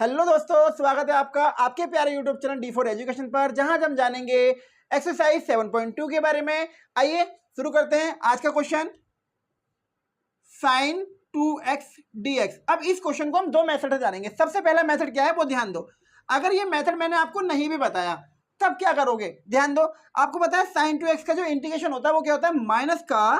Hello दोस्तों, स्वागत है आपका आपके प्यारे YouTube channel D for education पर, जहां हम जानेंगे एक्सरसाइज 7.2 के बारे में। आइए शुरू करते हैं आज का क्वेश्चन। Sign 2x dx। अब इस क्वेश्चन को हम दो मेथड से जानेंगे। सबसे पहला मेथड क्या है वो ध्यान दो। अगर ये मेथड मैंने आपको नहीं भी बताया तब क्या करोगे, ध्यान दो। आपको पता है साइन 2x का जो इंटीग्रेशन होता है वो क्या होता है, माइनस का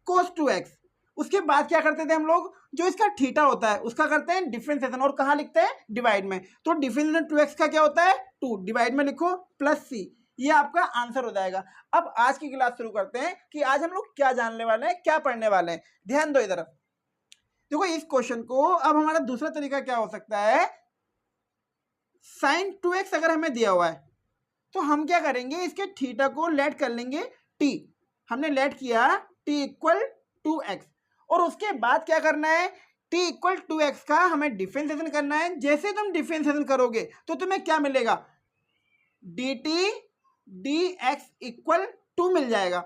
कोस 2x। उसके बाद क्या करते थे हम लोग, जो इसका थीटा होता है उसका करते हैं डिफरेंशिएशन, और कहाँ लिखते हैं, डिवाइड में। तो डिफरेंशिएशन 2x का क्या होता है 2, डिवाइड में लिखो प्लस c। ये आपका आंसर हो जाएगा। अब आज की क्लास शुरू करते हैं कि आज हम लोग क्या जानने वाले हैं, क्या पढ़ने वाले हैं। ध्यान दो इधर। देखो इस क्वेश्चन को अब हमारा दूसरा तरीका क्या हो सकता है, साइन 2x अगर हमें दिया हुआ है तो हम क्या करेंगे, इसके थीटा को लेट कर लेंगे t। हमने लेट किया t इक्वल 2x, और उसके बाद क्या करना है, t इक्वल 2x का हमें डिफरेंशिएशन करना है। जैसे तुम डिफरेंशिएशन करोगे तो तुम्हें क्या मिलेगा, dt dx इक्वल 2 मिल जाएगा।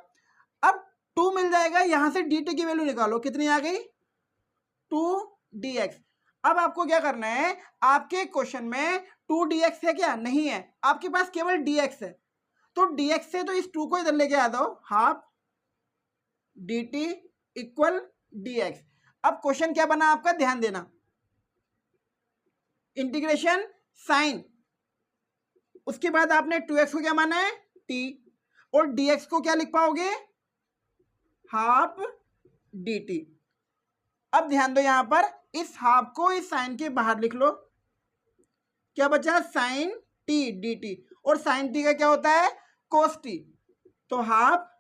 अब 2 मिल जाएगा, यहां से dt की वैल्यू निकालो, कितनी आ गई 2dx। अब आपको क्या करना है, आपके क्वेश्चन में 2dx है क्या, नहीं है, आपके पास केवल dx है। तो dx से तो इस 2 को इधर लेके आ जाओ, हाफ dt इक्वल dx। अब क्वेश्चन क्या बना आपका, ध्यान देना, इंटीग्रेशन साइन, उसके बाद आपने 2x को क्या माना है t, और dx को क्या लिख पाओगे, हाफ dt। अब ध्यान दो, यहां पर इस हाफ को इस साइन के बाहर लिख लो, क्या बचा, साइन t dt, और साइन t का क्या होता है कोस t। तो हाफ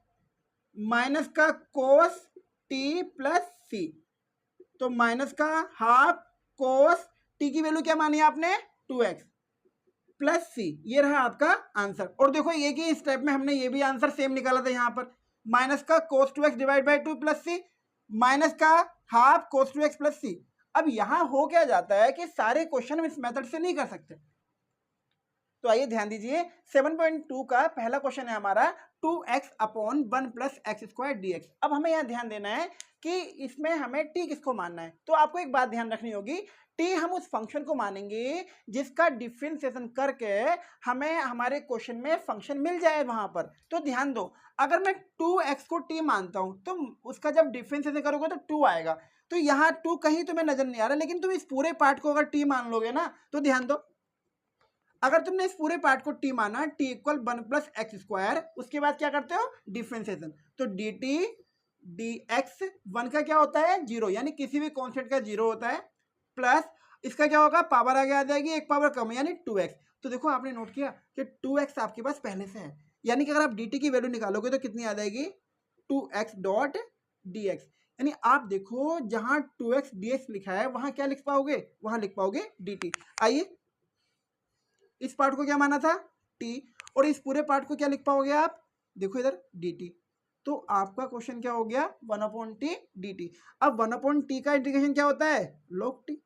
माइनस का कोस t प्लस c, तो माइनस का हाफ कोस t की वैल्यू क्या मानी आपने 2x प्लस c। ये रहा आपका आंसर। और देखो ये कि इस टाइप में हमने ये भी आंसर सेम निकाला था, यहां पर माइनस का कोस 2x divide by 2 plus c, minus का हाफ कोस 2x प्लस c। अब यहां हो क्या जाता है कि सारे क्वेश्चन हम इस मेथड से नहीं कर सकते। तो आइए ध्यान दीजिए, 7.2 का पहला क्वेश्चन है हमारा 2x upon 1 plus x square D x. अब हमें यहाँ ध्यान देना है कि इसमें हमें t किसको मानना है। तो आपको एक बात ध्यान रखनी होगी, t हम उस फंक्शन को मानेंगे जिसका डिफरेंशिएशन करके हमें हमारे क्वेश्चन में फंक्शन मिल जाए वहां पर। तो ध्यान दो, अगर मैं 2x को t मानता हूं तो उसका जब डिफरेंशिएशन करोगे तो 2 आएगा। तो यहाँ 2 कहीं तुम्हें नजर नहीं आ रहा, लेकिन तुम इस पूरे पार्ट को अगर t मान लोगे ना, तो ध्यान दो, अगर तुमने इस पूरे पार्ट को t माना, t equal 1 plus x square, उसके बाद क्या करते हो डिफरेंशिएशन, तो dt dx 1 का क्या होता है 0, यानी किसी भी कांस्टेंट का 0 होता है, प्लस इसका क्या होगा, पावर आगे आ जाएगी, एक पावर कम यानी 2x। तो देखो आपने नोट किया कि 2x आपके पास पहले से है, यानी कि अगर आप dt की वैल्यू निकालोगे तो कितनी आ जाएगी 2x डॉट dx। यानी आप देखो जहां 2x dx लिखा है वहां क्या लिख पाओगे, वहां लिख पाओगे dt। आइए इस पार्ट को क्या माना था t, और इस पूरे पार्ट को क्या लिख पाओगे आप, देखो इधर dt। तो आपका क्वेश्चन क्या हो गया 1/t dt। अब 1/t का इंटीग्रेशन क्या होता है log t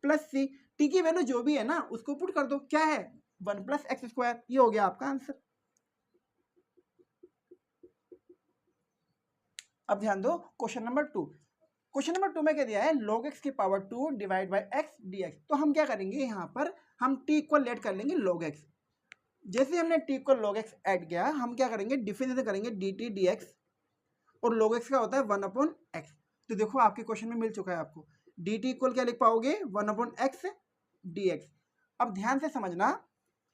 plus c। t की वैल्यू जो भी है ना उसको पुट कर दो, क्या है 1 प्लस एक्स स्क्वायर। ये हो गया आपका आंसर। अब ध्यान दो क्वेश्चन नंबर 2। क्वेश्चन नंबर 2 में क्या दिया है, log x की power 2 divide by x dx। तो हम क्या करेंगे, यहाँ पर हम t इक्वल लेट कर लेंगे log x। जैसे हमने t equal log x add किया, हम क्या करेंगे डिफरेंशिएशन करेंगे dt dx, और log x का होता है 1/x। तो देखो आपके क्वेश्चन में मिल चुका है आपको, dt इक्वल क्या लिख पाओगे 1/x dx। अब ध्यान से समझना,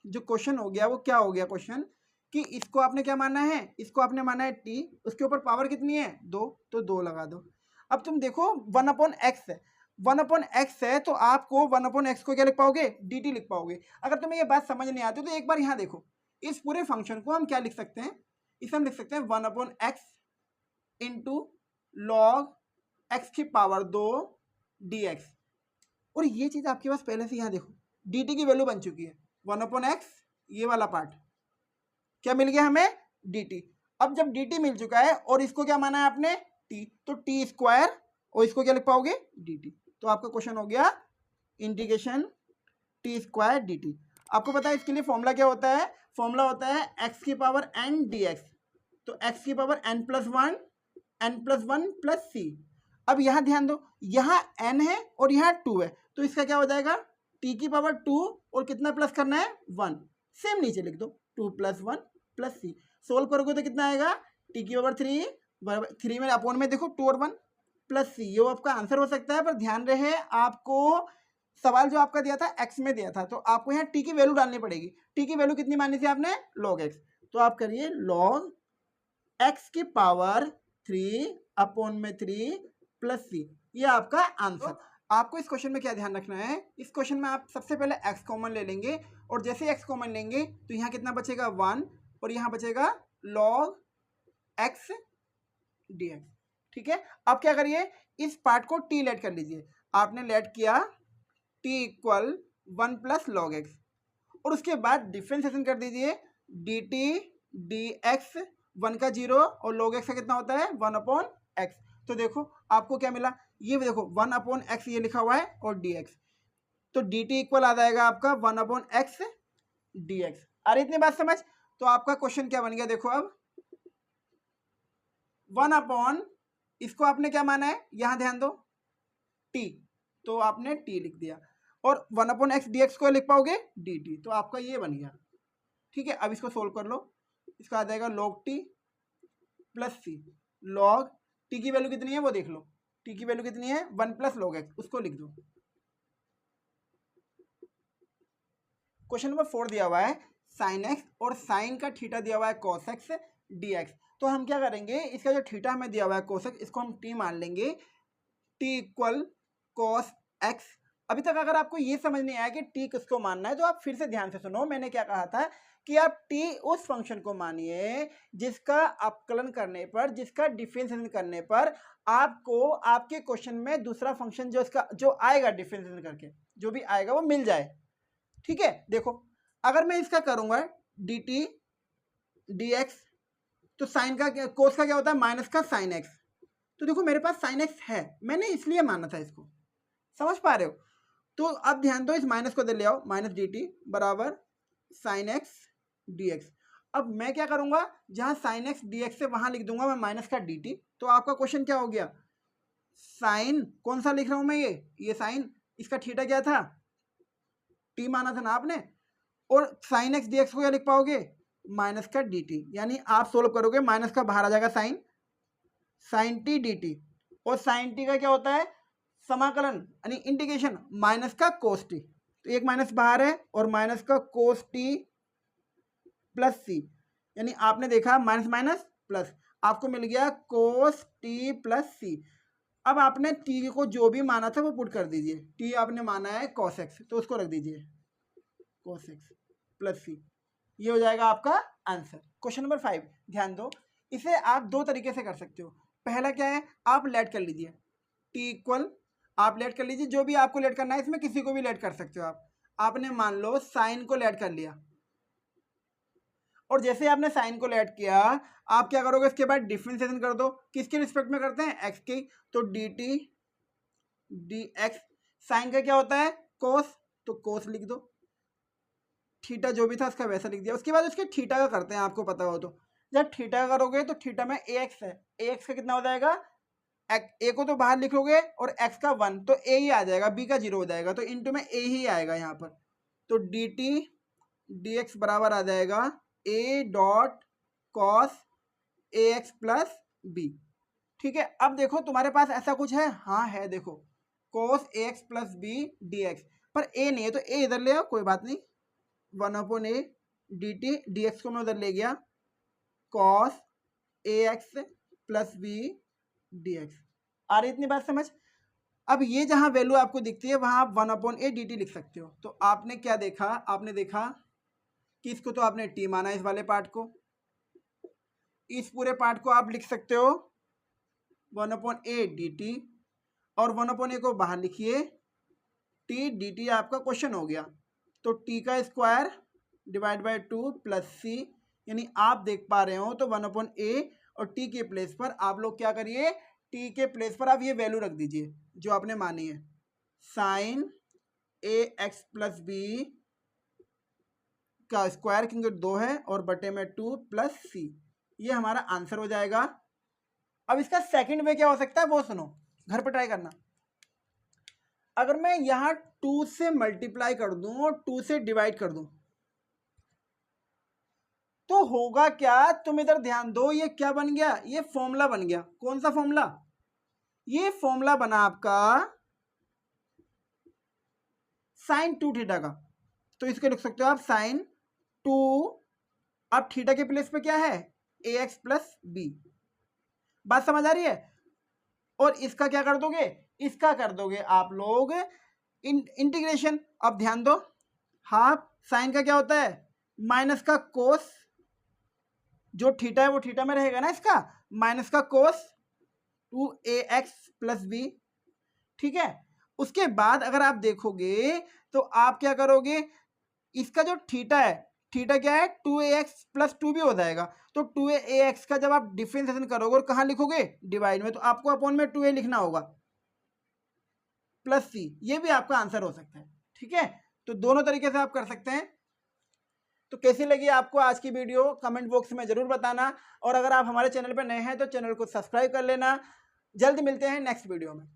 जो क्वेश्चन हो गया वो क्या हो गया क्वेश्चन, कि इसको आपने क्या माना है, इसको आपने माना है t, उसके ऊपर पावर कितनी है 2, तो 2 लगा दो। अब तुम देखो 1/x है, 1/x है, तो आपको 1/x को क्या लिख पाओगे dt लिख पाओगे। अगर तुम्हें ये बात समझ नहीं आती तो एक बार यहाँ देखो, इस पूरे फंक्शन को हम क्या लिख सकते हैं, इसे हम लिख सकते हैं 1/x इंटू लॉग x की पावर 2 dx। और ये चीज आपके पास पहले से यहाँ देखो dt की वैल्यू बन चुकी है 1/x, ये वाला पार्ट क्या मिल गया हमें dt। अब जब dt मिल चुका है और इसको क्या माना है आपने t, तो t स्क्वायर, और इसको क्या लिख पाओगे dt। तो आपका क्वेश्चन हो गया इंटीग्रेशन t स्क्वायर dt। आपको पता है इसके लिए फॉर्मूला क्या होता है, फॉर्मूला होता है x की पावर n dx। तो x की power n plus one plus c। अब यहाँ ध्यान दो, यहाँ n है और यहाँ 2 है, तो इसका क्या हो जाएगा t की पावर 2 और कितना प्लस करना है 1, सेम नीचे लिख दो 2 + 1 + c। सोल्व करोगे तो कितना आएगा t की पावर 3 में अपॉन में देखो 2 और 1 प्लस c। ये आपका आंसर हो सकता है, पर ध्यान रहे आपको सवाल जो आपका दिया था x में दिया था, तो आपको यहाँ t की वैल्यू डालनी पड़ेगी। t की वैल्यू कितनी मानी थी आपने log x, तो आप करिए log x की पावर 3/3 + c। ये आपका आंसर। आपको इस क्वेश्चन में क्या ध्यान रखना है, इस क्वेश्चन में आप सबसे पहले x कॉमन ले लेंगे, और जैसे x कॉमन लेंगे तो यहाँ कितना बचेगा 1 और यहाँ बचेगा log x dx। ठीक है, अब क्या करिए इस पार्ट को t लेट कर लीजिए। आपने लेट किया t = 1 + log x, और उसके बाद डिफ्रेंसिएशन कर दीजिए dt dx 1 का 0 और log x का कितना होता है 1/x। तो देखो आपको क्या मिला, ये देखो 1/x ये लिखा हुआ है और dx, तो dt इक्वल आ जाएगा आपका 1/x dx। आ रही इतनी बात समझ। तो आपका क्वेश्चन क्या बन गया देखो, अब 1/ इसको आपने क्या माना है, यहां ध्यान दो t, तो आपने t लिख दिया, और 1/x dx को लिख पाओगे dt, तो आपका ये बन गया। ठीक है, अब इसको सोल्व कर लो, इसका आ जाएगा log t + c। log t की वैल्यू कितनी है वो देख लो, t की वैल्यू कितनी है 1 + log x, उसको लिख दो। क्वेश्चन नंबर 4 दिया हुआ है sin x और sin का थीटा दिया हुआ है cos x dx। तो हम क्या करेंगे, इसका जो थीटा हमें दिया हुआ है cos x, इसको हम t मान लेंगे, t = cos x। अभी तक अगर आपको ये समझ नहीं आया कि t किसको मानना है, तो आप फिर से ध्यान से सुनो। मैंने क्या कहा था कि आप t उस फंक्शन को मानिए जिसका अपकलन करने पर, जिसका डिफरेंशिएशन करने पर आपको आपके क्वेश्चन में दूसरा फंक्शन जो आएगा डिफरेंशिएशन करके, जो भी आएगा वो मिल जाए। ठीक है, देखो अगर मैं इसका करूंगा dt dx, तो साइन का कोस का क्या होता है माइनस का sin x, तो देखो मेरे पास sin x है, मैंने इसलिए माना था इसको, समझ पा रहे हो। तो अब ध्यान दो, इस माइनस को दे ले आओ, -dt बराबर sin x dx। अब मैं क्या करूंगा, जहां sin x dx से वहां लिख दूंगा मैं माइनस का dt। तो आपका क्वेश्चन क्या हो गया, साइन कौन सा लिख रहा हूं मैं, ये साइन, इसका थीटा क्या था t माना था ना आपने, और sin x dx को क्या लिख पाओगे माइनस का dt, यानी आप सोल्व करोगे माइनस का बाहर आ जाएगा sin t dt, और sin t का क्या होता है समाकलन यानी इंटीग्रेशन माइनस का cos t, तो एक माइनस बाहर है और माइनस का cos t + c, यानी आपने देखा माइनस माइनस प्लस, आपको मिल गया cos t + c। अब आपने t को जो भी माना था वो पुट कर दीजिए, t आपने माना है cos x, तो उसको रख दीजिए cos x + c, ये हो जाएगा आपका आंसर। क्वेश्चन नंबर 5 ध्यान दो, इसे आप दो तरीके से कर सकते हो। पहला क्या है, आप लेट कर लीजिए t इक्वल, आप लेट कर लीजिए, जो भी आपको लेट करना है, इसमें किसी को भी लेट कर सकते हो आप। आपने मान लो साइन को लेट कर लिया, और जैसे आपने साइन को लेट किया, आप क्या करोगे इसके बाद डिफरेंशिएशन कर दो, किसके रिस्पेक्ट में करते हैं x की, तो dt dx, साइन का क्या होता है कोस, तो कोस लिख दो, थीटा जो भी था उसका वैसा लिख दिया। उसके बाद उसके थीटा का करते हैं, आपको पता हो तो जब थीटा करोगे तो थीटा में ax है, ax का कितना हो जाएगा, ए को तो बाहर लिखोगे और x का 1, तो a ही आ जाएगा, b का 0 हो जाएगा, तो इंटू में a ही आएगा यहाँ पर, तो dt dx बराबर आ जाएगा a.cos ax + b। ठीक है, अब देखो तुम्हारे पास ऐसा कुछ है, हाँ है, देखो cos ax + b dx, पर a नहीं है तो a इधर ले आओ, कोई बात नहीं, 1/a dt dx को मैं उधर ले गया, cos ax + b dx। आ रही इतनी बात समझ। अब ये जहां वैल्यू आपको दिखती है वहां आप 1/a dt लिख सकते हो। तो आपने क्या देखा, आपने देखा कि इसको तो आपने t माना, इस वाले पार्ट को, इस पूरे पार्ट को आप लिख सकते हो 1/a dt, और 1/a को बाहर लिखिए, t dt आपका क्वेश्चन हो गया, तो t का स्क्वायर / 2 + c, यानी आप देख पा रहे हो तो 1/a और t के प्लेस पर आप लोग क्या करिए, t के प्लेस पर आप ये वैल्यू रख दीजिए जो आपने मानी है, sin ax + b का स्क्वायर, क्योंकि 2 है, और बटे में 2 + c, ये हमारा आंसर हो जाएगा। अब इसका सेकंड वे क्या हो सकता है वो सुनो, घर पे ट्राई करना। अगर मैं यहां 2 से मल्टीप्लाई कर दूं और 2 से डिवाइड कर दूं तो होगा क्या, तुम इधर ध्यान दो, ये क्या बन गया, ये फॉर्मूला बन गया। कौन सा फॉर्मूला, ये फॉर्मूला बना आपका साइन 2 थीटा का। तो इसको लिख सकते हो आप साइन 2, अब थीटा के प्लेस पे क्या है, ax प्लस बी। बात समझ आ रही है। और इसका क्या कर दोगे, इसका कर दोगे आप लोग इंटीग्रेशन। अब ध्यान दो, हाफ साइन का क्या होता है, माइनस का कोस, जो थीटा है वो थीटा में रहेगा ना, इसका माइनस का कोस 2ax प्लस बी। ठीक है, उसके बाद अगर आप देखोगे तो आप क्या करोगे, इसका जो थीटा है, थीटा क्या है 2ax प्लस 2b हो जाएगा। तो 2ax का जब आप डिफरेंशिएशन करोगे और कहाँ लिखोगे, डिवाइड में, तो आपको अपॉन में 2a लिखना होगा प्लस c। ये भी आपका आंसर हो सकता है। ठीक है, तो दोनों तरीके से आप कर सकते हैं। तो कैसी लगी आपको आज की वीडियो, कमेंट बॉक्स में जरूर बताना। और अगर आप हमारे चैनल पर नए हैं तो चैनल को सब्सक्राइब कर लेना। जल्द मिलते हैं नेक्स्ट वीडियो में।